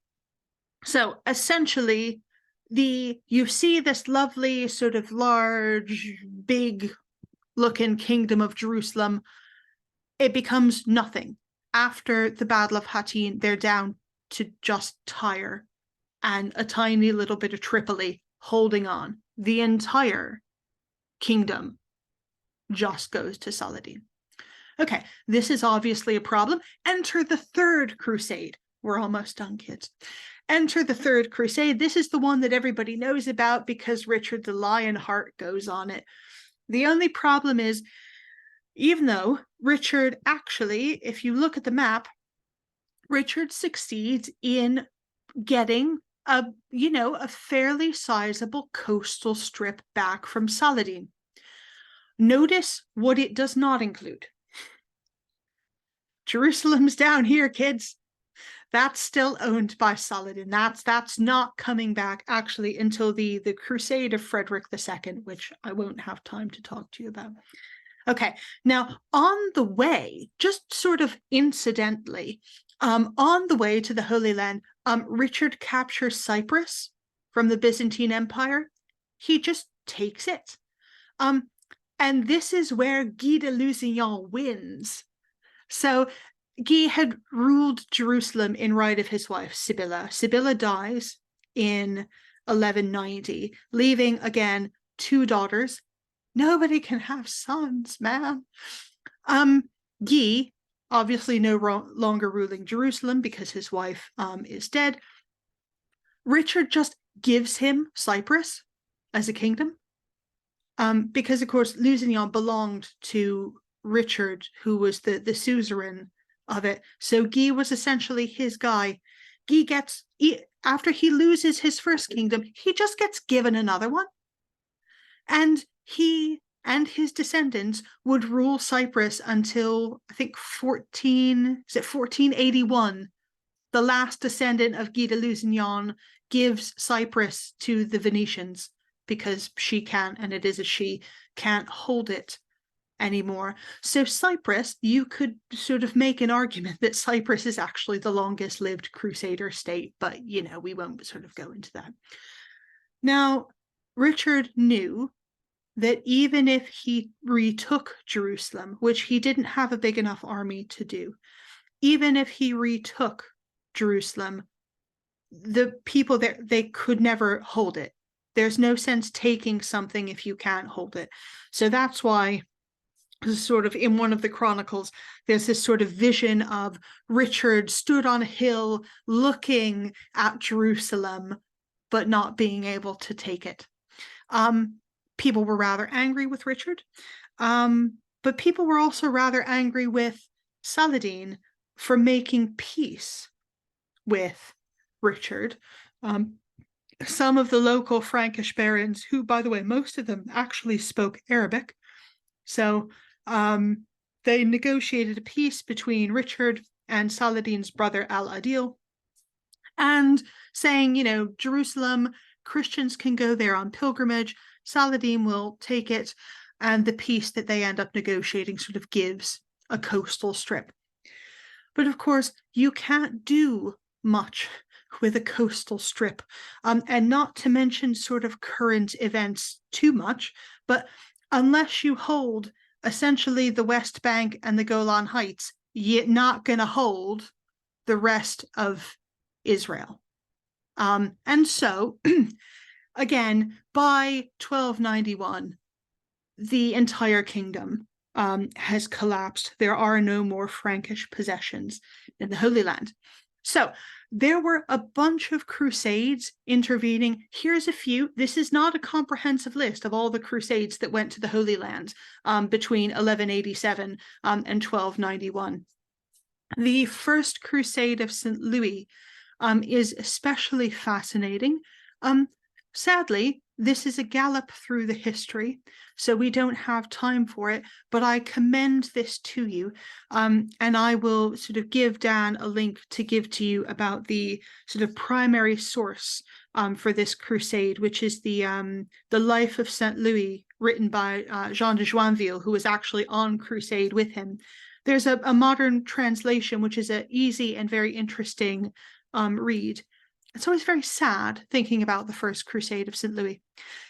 so essentially, you see this lovely sort of large, big-looking Kingdom of Jerusalem. It becomes nothing. After the Battle of Hattin, they're down to just Tyre and a tiny little bit of Tripoli holding on. The entire kingdom just goes to Saladin. Okay, this is obviously a problem. Enter the Third Crusade. We're almost done, kids. Enter the Third Crusade. This is the one that everybody knows about because Richard the Lionheart goes on it. The only problem is, even though Richard actually, if you look at the map, Richard succeeds in getting a fairly sizable coastal strip back from Saladin. Notice what it does not include. Jerusalem's down here, kids. That's still owned by Saladin. That's not coming back actually until the Crusade of Frederick II, which I won't have time to talk to you about. Okay, now on the way, just sort of incidentally, on the way to the Holy Land, Richard captures Cyprus from the Byzantine Empire. He just takes it. And this is where Guy de Lusignan wins. So Guy had ruled Jerusalem in right of his wife, Sibylla. Sibylla dies in 1190, leaving, again, 2 daughters. Nobody can have sons, man. Guy, obviously no longer ruling Jerusalem because his wife is dead. Richard just gives him Cyprus as a kingdom. Because, of course, Lusignan belonged to Richard, who was the suzerain of it. So Guy was essentially his guy. Guy after he loses his first kingdom, he just gets given another one. And he and his descendants would rule Cyprus until, I think, 1481. The last descendant of Guy de Lusignan gives Cyprus to the Venetians because she can't, and it is a she, can't hold it anymore. So Cyprus, you could sort of make an argument that Cyprus is actually the longest lived Crusader state, but, we won't sort of go into that. Now, Richard knew that even if he retook Jerusalem, which he didn't have a big enough army to do, even if he retook Jerusalem, the people there, they could never hold it. There's no sense taking something if you can't hold it. So that's why, sort of in one of the chronicles, there's this sort of vision of Richard stood on a hill looking at Jerusalem, but not being able to take it. People were rather angry with Richard, but people were also rather angry with Saladin for making peace with Richard. Some of the local Frankish barons, who, by the way, most of them actually spoke Arabic, so they negotiated a peace between Richard and Saladin's brother Al-Adil, and saying, Jerusalem, Christians can go there on pilgrimage, Saladin will take it, and the peace that they end up negotiating sort of gives a coastal strip. But of course, you can't do much with a coastal strip, and not to mention sort of current events too much, but unless you hold essentially the West Bank and the Golan Heights, you're not going to hold the rest of Israel. And so, again, by 1291, the entire kingdom has collapsed. There are no more Frankish possessions in the Holy Land. So there were a bunch of crusades intervening. Here's a few. This is not a comprehensive list of all the crusades that went to the Holy Land between 1187 and 1291. The First Crusade of St. Louis is especially fascinating. Sadly, this is a gallop through the history, so we don't have time for it, but I commend this to you, and I will sort of give Dan a link to give to you about the sort of primary source for this crusade, which is the Life of St. Louis, written by Jean de Joinville, who was actually on crusade with him. There's a modern translation, which is an easy and very interesting read. It's always very sad thinking about the First Crusade of St. Louis.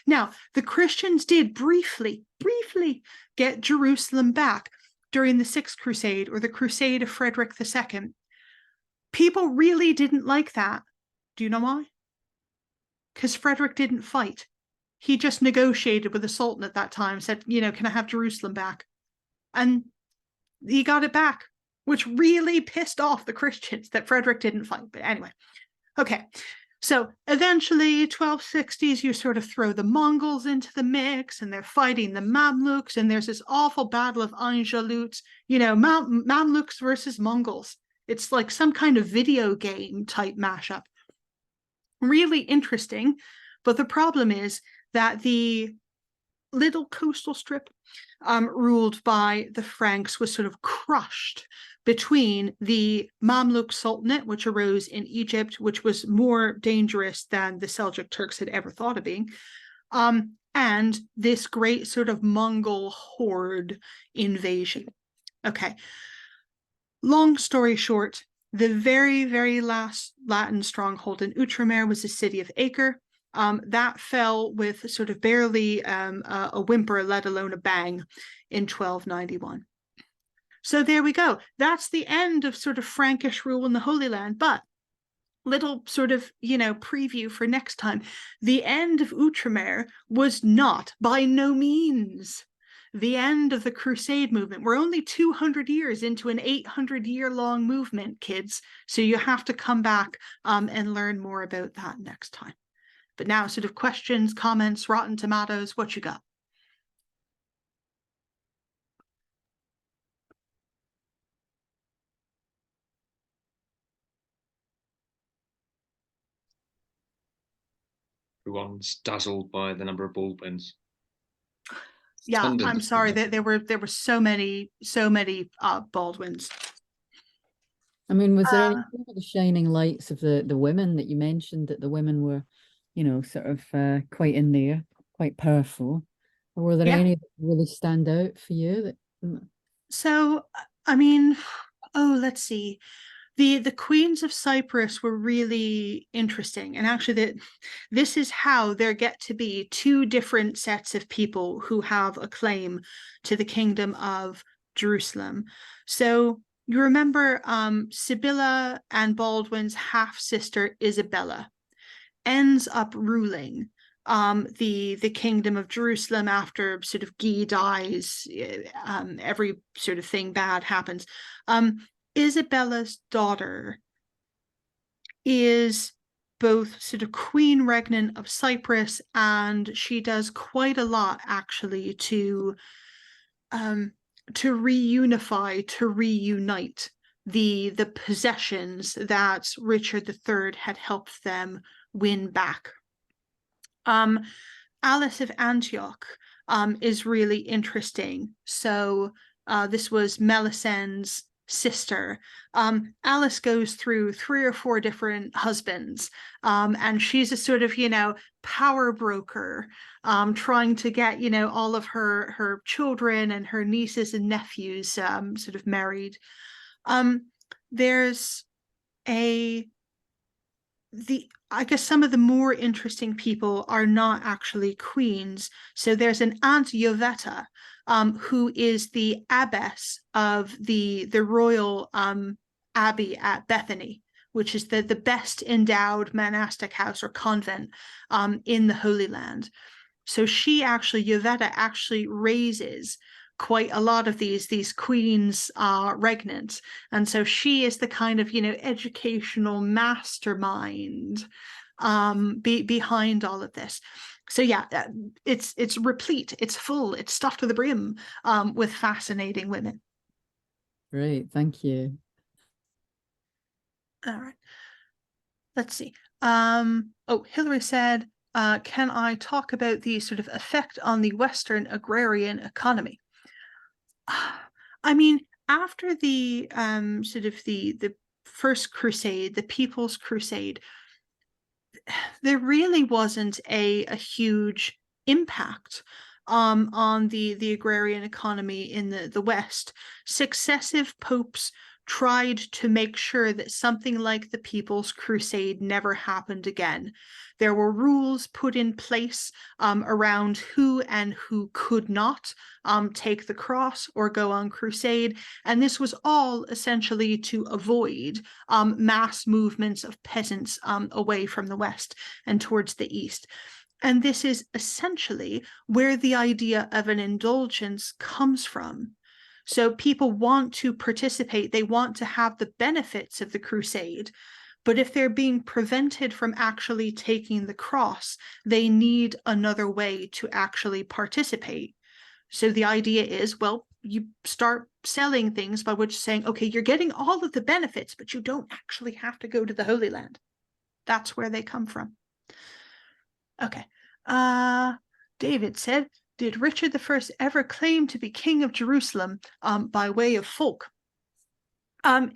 Now, the Christians did briefly get Jerusalem back during the Sixth Crusade, or the Crusade of Frederick II. People really didn't like that. Do you know why? Because Frederick didn't fight. He just negotiated with the Sultan at that time, said, can I have Jerusalem back? And he got it back, which really pissed off the Christians that Frederick didn't fight. But anyway. Okay, so eventually 1260s, you sort of throw the Mongols into the mix, and they're fighting the Mamluks, and there's this awful battle of Ain-Jalut, Mamluks versus Mongols. It's like some kind of video game type mashup. Really interesting, but the problem is that the little coastal strip ruled by the Franks was sort of crushed between the Mamluk Sultanate, which arose in Egypt, which was more dangerous than the Seljuk Turks had ever thought of being, and this great sort of Mongol horde invasion. Okay, long story short, the very, very last Latin stronghold in Outremer was the city of Acre. That fell with sort of barely a whimper, let alone a bang, in 1291. So there we go. That's the end of sort of Frankish rule in the Holy Land. But little sort of, preview for next time. The end of Outremer was not, by no means, the end of the Crusade movement. We're only 200 years into an 800-year-long movement, kids. So you have to come back and learn more about that next time. But now, sort of questions, comments, rotten tomatoes, what you got? Everyone's dazzled by the number of Baldwins. Yeah, I'm sorry that there were so many Baldwins. I mean, was there any of the shining lights of the women that you mentioned, that the women were, sort of quite in there, quite powerful? Or were there any that really stand out for you? So, I mean, let's see. The queens of Cyprus were really interesting. And actually, this is how there get to be two different sets of people who have a claim to the kingdom of Jerusalem. So you remember Sibylla and Baldwin's half-sister Isabella ends up ruling the kingdom of Jerusalem after sort of Guy dies, every sort of thing bad happens. Isabella's daughter is both sort of queen regnant of Cyprus, and she does quite a lot actually to reunify, to reunite the possessions that Richard III had helped them win back. Alice of Antioch is really interesting. So this was Melisend's sister. Alice goes through 3 or 4 different husbands, and she's a sort of, power broker, trying to get, all of her children and her nieces and nephews sort of married. There's I guess some of the more interesting people are not actually queens. So there's an Aunt Yovetta, who is the abbess of the royal abbey at Bethany, which is the best endowed monastic house or convent in the Holy Land. So Yovetta actually raises quite a lot of these queens regnant, and so she is the kind of educational mastermind behind all of this. So yeah, it's replete, it's full, it's stuffed to the brim with fascinating women. Great, thank you. All right, let's see. Hillary said, can I talk about the sort of effect on the Western agrarian economy? I mean, after the sort of the First Crusade, the People's Crusade, there really wasn't a huge impact on the agrarian economy in the West. Successive popes tried to make sure that something like the People's Crusade never happened again. There were rules put in place around who and who could not take the cross or go on crusade, and this was all essentially to avoid mass movements of peasants away from the West and towards the East. And this is essentially where the idea of an indulgence comes from. So people want to participate, they want to have the benefits of the crusade, but if they're being prevented from actually taking the cross, they need another way to actually participate. So the idea is, well, you start selling things by which saying, okay, you're getting all of the benefits, but you don't actually have to go to the Holy Land. That's where they come from. Okay. David said, did Richard I ever claim to be king of Jerusalem by way of folk?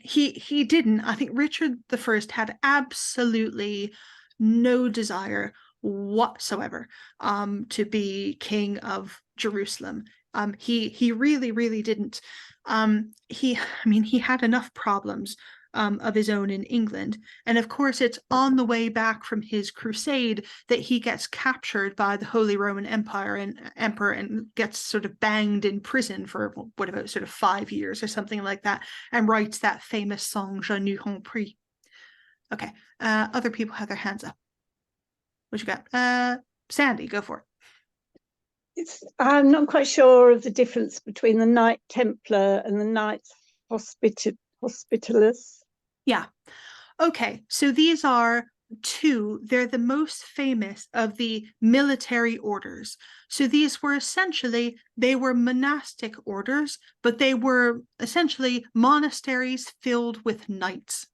He didn't. I think Richard I had absolutely no desire whatsoever to be king of Jerusalem. He really didn't. He had enough problems of his own in England. And of course, it's on the way back from his crusade that he gets captured by the Holy Roman Empire and Emperor and gets sort of banged in prison for what about sort of 5 years or something like that, and writes that famous song, Je n'y compris. Okay, other people have their hands up. What you got? Sandy, go for it. I'm not quite sure of the difference between the Knight Templar and the Knights Hospitallers. Yeah. Okay, so these are two. They're the most famous of the military orders. So these were essentially, they were monastic orders, but they were essentially monasteries filled with knights.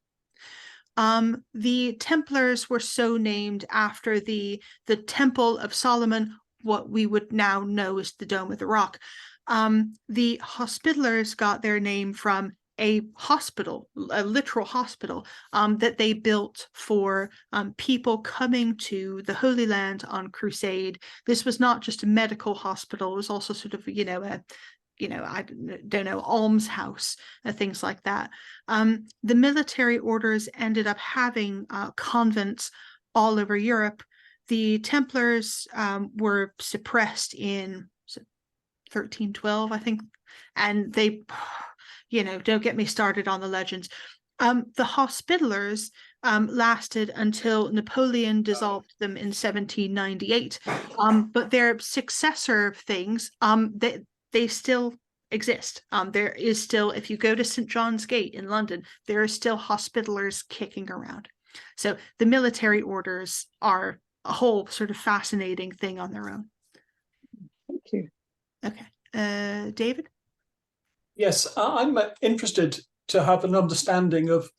The Templars were so named after the Temple of Solomon, what we would now know as the Dome of the Rock. The Hospitallers got their name from a hospital, a literal hospital that they built for people coming to the Holy Land on crusade. This was not just a medical hospital, it was also sort of, I don't know, almshouse, things like that. The military orders ended up having convents all over Europe. The Templars were suppressed in 1312, I think, and they, don't get me started on the legends. The Hospitallers lasted until Napoleon dissolved them in 1798, but their successor things, they still exist. There is still, if you go to St. John's Gate in London, there are still Hospitallers kicking around. So the military orders are a whole sort of fascinating thing on their own. Thank you. Okay. David? Yes, I'm interested to have an understanding of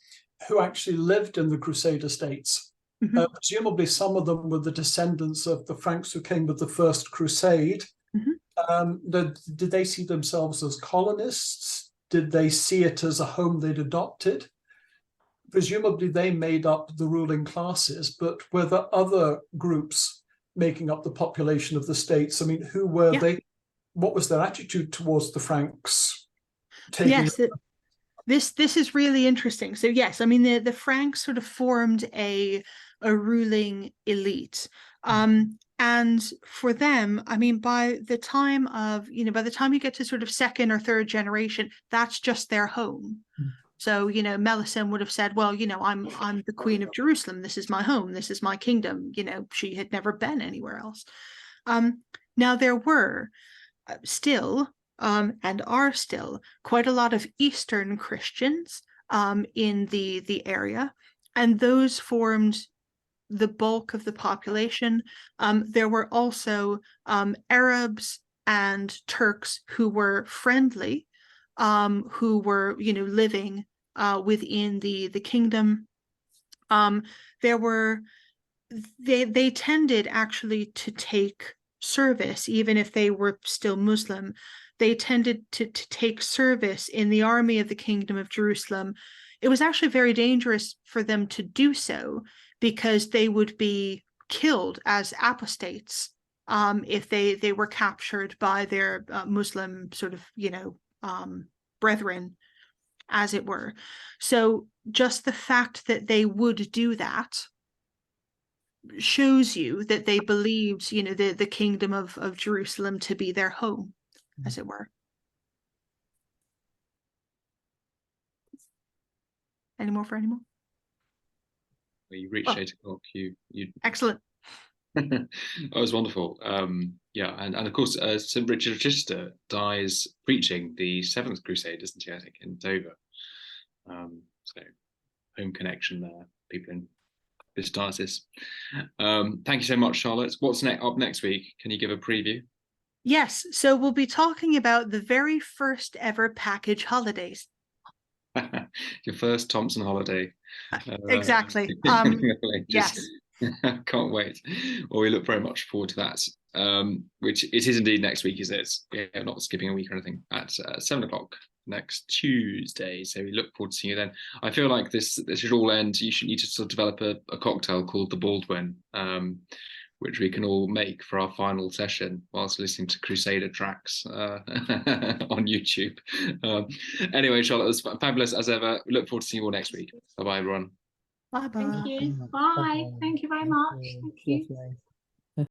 who actually lived in the Crusader states. Mm-hmm. Presumably some of them were the descendants of the Franks who came with the First Crusade. Mm-hmm. Did they see themselves as colonists? did they see it as a home they'd adopted? Presumably they made up the ruling classes, but were there other groups making up the population of the states? I mean, who were they? What was their attitude towards the Franks? Yes, this is really interesting. So yes, I mean the Franks sort of formed a ruling elite. And for them, I mean, by the time you get to sort of second or third generation, that's just their home. So, Melisande would have said, well, I'm the Queen of Jerusalem. This is my home. This is my kingdom. She had never been anywhere else. Now there were still, and are still, quite a lot of Eastern Christians in the area, and those formed the bulk of the population. There were also Arabs and Turks who were friendly, who were living within the kingdom. They tended actually to take service, even if they were still Muslim. They tended to take service in the army of the Kingdom of Jerusalem. It was actually very dangerous for them to do so, because they would be killed as apostates if they were captured by their Muslim sort of brethren, as it were. So just the fact that they would do that shows you that they believed the kingdom of Jerusalem to be their home, as it were. Any more? Well, you reached 8 o'clock. You Excellent. That was wonderful. Yeah, and of course, St. Richard of Chichester dies preaching the 7th Crusade, isn't he? I think in Dover. So home connection there, people in this diocese. Thank you so much, Charlotte. What's up next week? Can you give a preview? Yes, so we'll be talking about the very first ever package holidays. Your first Thompson holiday. Exactly. Yes. Can't wait. Well, we look very much forward to that. Which it is indeed next week, is it? Yeah, not skipping a week or anything. At 7 o'clock next Tuesday. So we look forward to seeing you then. I feel like this should all end. You should need to sort of develop a cocktail called the Baldwin, which we can all make for our final session whilst listening to Crusader tracks on YouTube. Anyway, Charlotte, it was fabulous as ever. We look forward to seeing you all next week. Bye-bye, everyone. Bye-bye. Thank you. Bye. Thank you very much. Thank you.